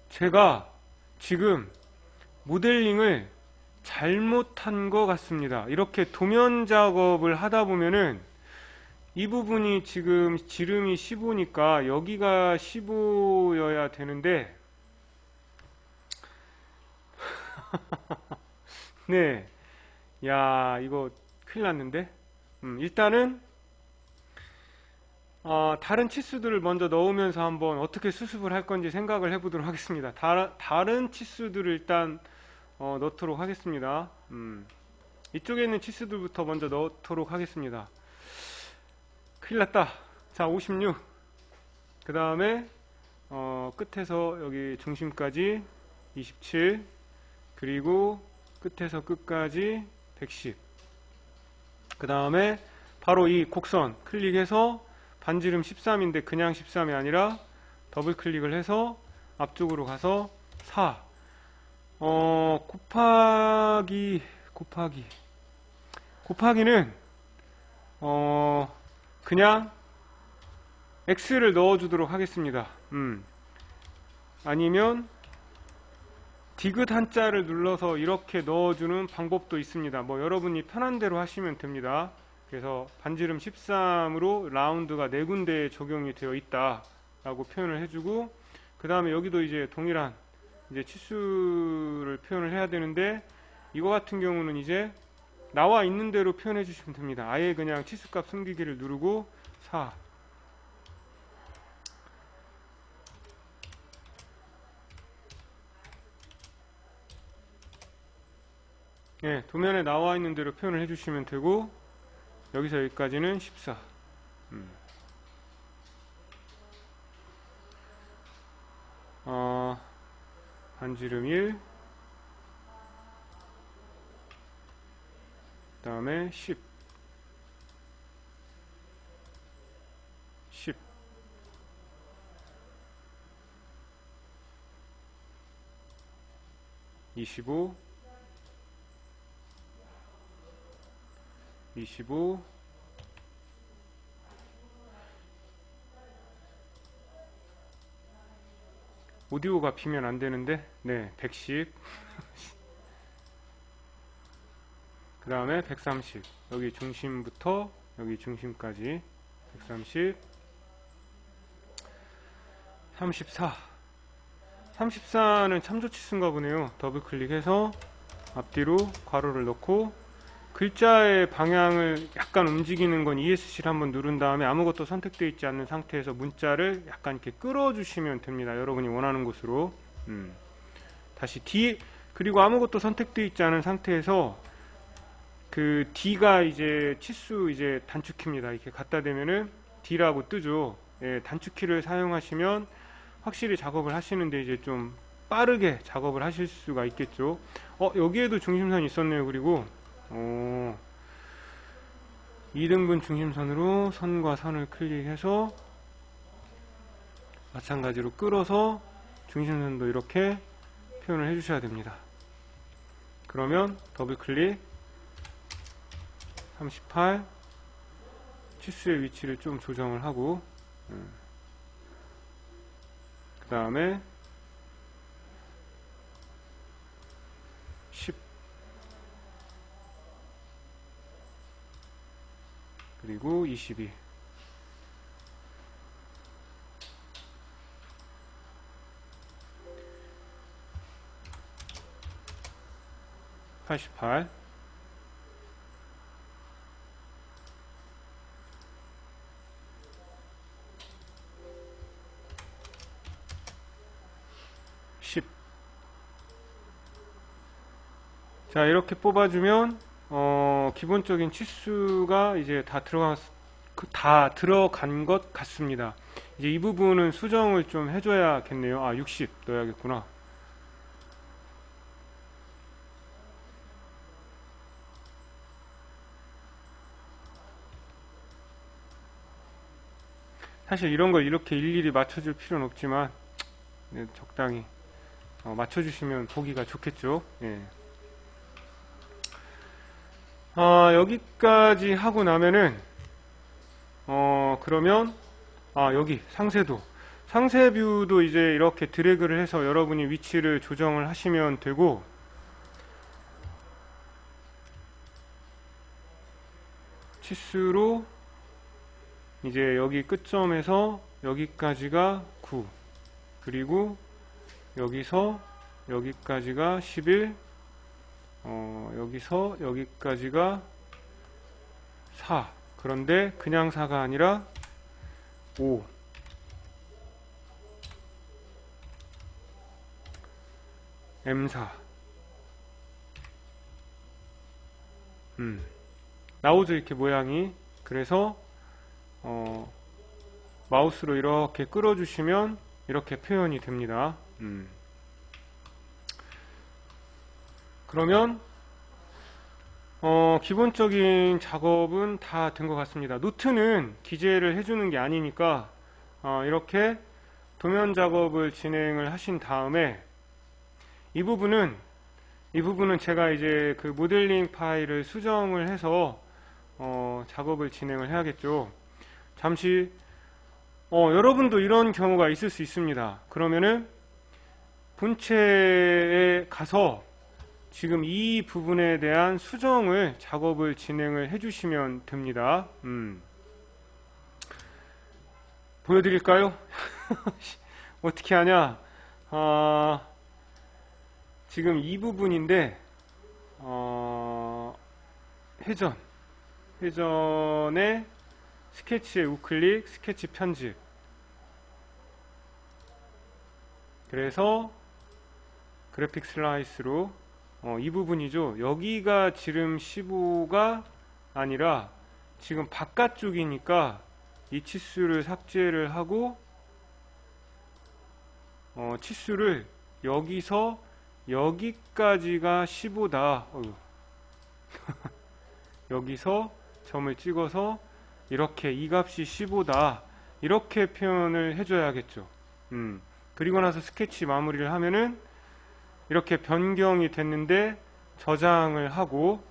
제가 지금 모델링을 잘못한 것 같습니다. 이렇게 도면 작업을 하다 보면은 이 부분이 지금 지름이 15니까 여기가 15여야 되는데 네, 야 이거 큰일 났는데. 일단은 다른 치수들을 먼저 넣으면서 한번 어떻게 수습을 할 건지 생각을 해보도록 하겠습니다. 다른 치수들을 일단 넣도록 하겠습니다. 이쪽에 있는 치수들부터 먼저 넣도록 하겠습니다. 큰일 났다. 자, 56. 그 다음에 끝에서 여기 중심까지 27. 그리고 끝에서 끝까지 110. 그 다음에 바로 이 곡선 클릭해서 반지름 13인데 그냥 13이 아니라 더블 클릭을 해서 앞쪽으로 가서 4. 곱하기는 그냥 X를 넣어주도록 하겠습니다. 아니면 디귿 한자를 눌러서 이렇게 넣어주는 방법도 있습니다. 뭐 여러분이 편한 대로 하시면 됩니다. 그래서 반지름 13으로 라운드가 4군데에 적용이 되어 있다 라고 표현을 해주고, 그 다음에 여기도 이제 동일한 이제 치수를 표현을 해야 되는데, 이거 같은 경우는 이제 나와 있는 대로 표현해 주시면 됩니다. 아예 그냥 치수값 숨기기를 누르고 4. 예, 도면에 나와 있는 대로 표현을 해주시면 되고, 여기서 여기까지는 14. 반지름 1, 그 다음에 10, 10, 25, 25, 오디오가 비면 안 되는데, 네, 110, 그 다음에 130, 여기 중심부터 여기 중심까지 130, 34. 34는 참조치수인가 보네요. 더블 클릭해서 앞뒤로 괄호를 넣고, 글자의 방향을 약간 움직이는 건 ESC를 한번 누른 다음에 아무것도 선택되어 있지 않는 상태에서 문자를 약간 이렇게 끌어주시면 됩니다. 여러분이 원하는 곳으로. 다시 D, 그리고 아무것도 선택되어 있지 않은 상태에서 그 D가 이제 치수 이제 단축키입니다. 이렇게 갖다 대면은 D라고 뜨죠. 예, 단축키를 사용하시면 확실히 작업을 하시는데 이제 좀 빠르게 작업을 하실 수가 있겠죠. 여기에도 중심선이 있었네요. 그리고 2등분 중심선으로 선과 선을 클릭해서 마찬가지로 끌어서 중심선도 이렇게 표현을 해주셔야 됩니다. 그러면 더블 클릭 38, 치수의 위치를 좀 조정을 하고, 그 다음에 10, 그리고 22. (88) 10. 자, 이렇게 뽑아주면 기본적인 치수가 이제 다 들어간 것 같습니다. 이제 이 부분은 수정을 좀 해줘야겠네요. 60 넣어야겠구나. 사실 이런 걸 이렇게 일일이 맞춰줄 필요는 없지만 적당히 맞춰주시면 보기가 좋겠죠. 예. 여기까지 하고 나면은 그러면 여기 상세 뷰도 이제 이렇게 드래그를 해서 여러분이 위치를 조정을 하시면 되고, 치수로 이제 여기 끝점에서 여기까지가 9, 그리고 여기서 여기까지가 11, 여기서 여기까지가 4. 그런데 그냥 4가 아니라 5. M4. 나오죠, 이렇게 모양이. 그래서 마우스로 이렇게 끌어주시면 이렇게 표현이 됩니다. 그러면 기본적인 작업은 다 된 것 같습니다. 노트는 기재를 해주는 게 아니니까 이렇게 도면 작업을 진행을 하신 다음에 이 부분은 제가 이제 그 모델링 파일을 수정을 해서 작업을 진행을 해야겠죠. 잠시 여러분도 이런 경우가 있을 수 있습니다. 그러면은 본체에 가서 지금 이 부분에 대한 수정을 작업을 진행을 해주시면 됩니다. 보여드릴까요? 어떻게 하냐? 지금 이 부분인데 회전에 스케치에 우클릭, 스케치 편집. 그래서 그래픽 슬라이스로 이 부분이죠. 여기가 지름 15가 아니라 지금 바깥쪽이니까 이 치수를 삭제를 하고 치수를 여기서 여기까지가 15다. 여기서 점을 찍어서 이렇게 이 값이 15다. 이렇게 표현을 해줘야겠죠. 그리고 나서 스케치 마무리를 하면은 이렇게 변경이 됐는데 저장을 하고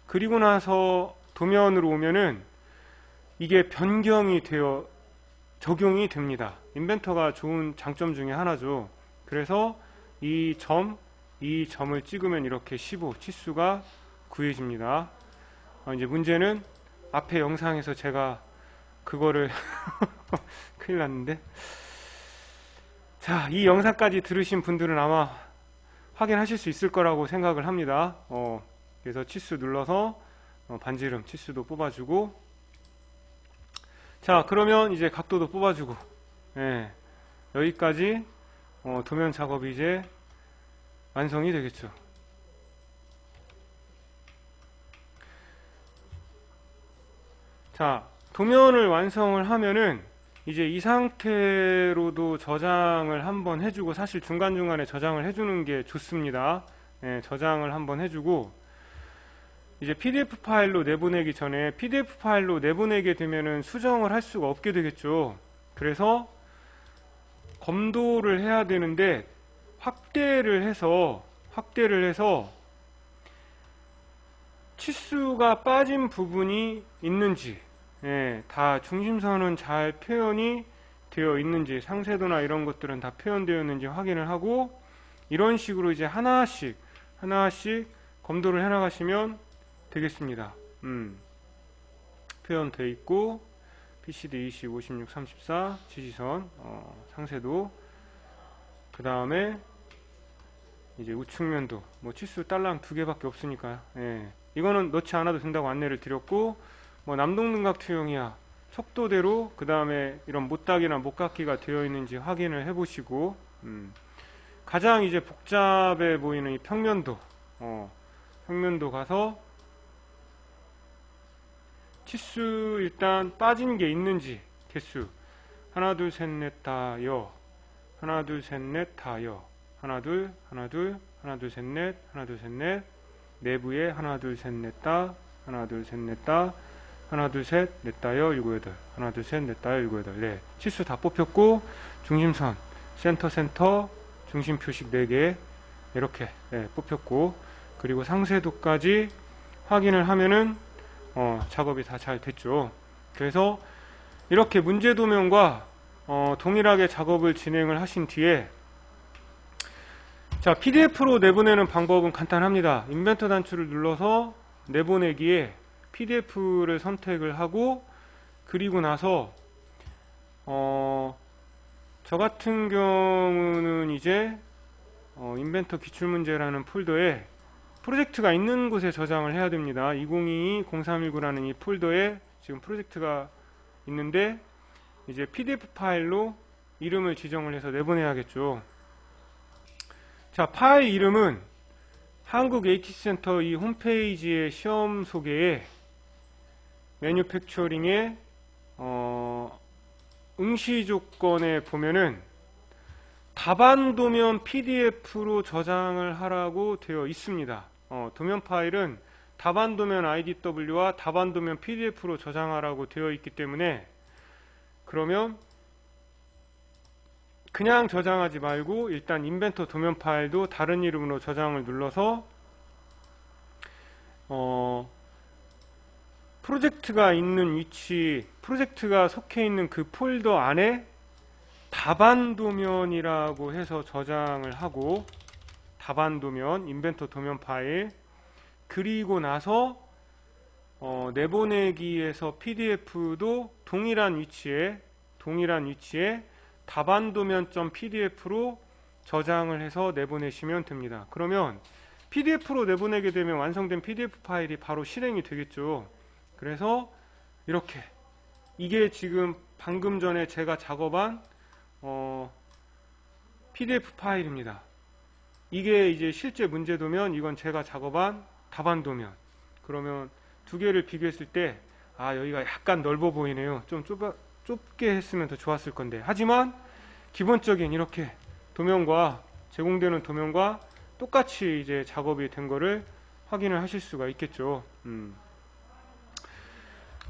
그리고 나서 도면으로 오면은 이게 변경이 되어 적용이 됩니다. 인벤터가 좋은 장점 중에 하나죠. 그래서 이 점을 찍으면 이렇게 15 치수가 구해집니다. 이제 문제는 앞에 영상에서 제가 그거를 큰일 났는데, 자, 이 영상까지 들으신 분들은 아마 확인하실 수 있을 거라고 생각을 합니다. 그래서 치수 눌러서 반지름 치수도 뽑아주고, 자, 그러면 이제 각도도 뽑아주고, 여기까지 도면 작업이 이제 완성이 되겠죠. 자, 도면을 완성을 하면은 이제 이 상태로도 저장을 한번 해주고, 사실 중간중간에 저장을 해주는 게 좋습니다. 저장을 한번 해주고, 이제 PDF 파일로 내보내기 전에 PDF 파일로 내보내게 되면은 수정을 할 수가 없게 되겠죠. 그래서 검도를 해야 되는데 확대를 해서 치수가 빠진 부분이 있는지, 다 중심선은 잘 표현이 되어 있는지, 상세도나 이런 것들은 다 표현되어 있는지 확인을 하고, 이런 식으로 이제 하나씩 검도를 해 나가시면 되겠습니다. 표현되어 있고, PCD 20, 56, 34, 지지선, 상세도, 그 다음에 이제 우측면도, 뭐 치수 딸랑 2개밖에 없으니까요. 이거는 넣지 않아도 된다고 안내를 드렸고, 뭐 남동등각 투영이야, 속도대로, 그 다음에 이런 못닥이나 못깎기가 되어 있는지 확인을 해보시고, 가장 이제 복잡해 보이는 이 평면도, 평면도 가서 치수 일단 빠진 게 있는지 개수 하나 둘 셋 넷 다 여, 하나 둘 셋 넷 다 여, 하나 둘 셋 넷, 하나 둘 셋 넷, 내부에 하나 둘 셋 넷 다, 하나 둘 셋 넷 다, 하나 둘 셋 넷 다 여, 7, 8, 하나 둘 셋 넷 다 여, 7, 8. 네, 치수 다 뽑혔고, 중심선 센터 중심 표식 4개 이렇게 뽑혔고, 그리고 상세도까지 확인을 하면은 작업이 다 잘 됐죠. 그래서 이렇게 문제 도면과 동일하게 작업을 진행을 하신 뒤에, 자, PDF로 내보내는 방법은 간단합니다. 인벤터 단추를 눌러서 내보내기에 PDF를 선택을 하고, 그리고 나서 저 같은 경우는 이제 인벤터 기출문제라는 폴더에 프로젝트가 있는 곳에 저장을 해야 됩니다. 2022-0319라는 이 폴더에 지금 프로젝트가 있는데 이제 PDF 파일로 이름을 지정을 해서 내보내야겠죠. 자, 파일 이름은 한국 HC센터 이 홈페이지의 시험 소개에 매뉴팩처링의 응시 조건에 보면은 답안 도면 PDF로 저장을 하라고 되어 있습니다. 도면 파일은 답안 도면 IDW와 답안 도면 PDF로 저장하라고 되어 있기 때문에, 그러면 그냥 저장하지 말고 일단 인벤터 도면 파일도 다른 이름으로 저장을 눌러서 프로젝트가 있는 위치, 프로젝트가 속해 있는 그 폴더 안에 답안 도면이라고 해서 저장을 하고, 답안 도면, 인벤터 도면 파일, 그리고 나서 내보내기에서 PDF도 동일한 위치에 답안 도면.pdf로 저장을 해서 내보내시면 됩니다. 그러면 PDF로 내보내게 되면 완성된 PDF 파일이 바로 실행이 되겠죠. 그래서 이렇게, 이게 지금 방금 전에 제가 작업한 PDF 파일입니다. 이게 이제 실제 문제도면, 이건 제가 작업한 답안 도면. 그러면 두 개를 비교했을 때 여기가 약간 넓어 보이네요. 좀 좁게 했으면 더 좋았을 건데, 하지만 기본적인 이렇게 도면과 제공되는 도면과 똑같이 이제 작업이 된 거를 확인을 하실 수가 있겠죠.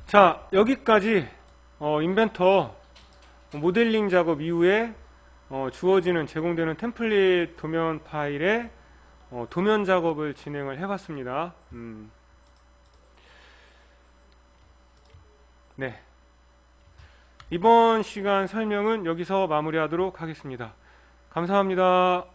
자, 여기까지 인벤터 모델링 작업 이후에 주어지는 제공되는 템플릿 도면 파일에 도면 작업을 진행을 해봤습니다. 네, 이번 시간 설명은 여기서 마무리하도록 하겠습니다. 감사합니다.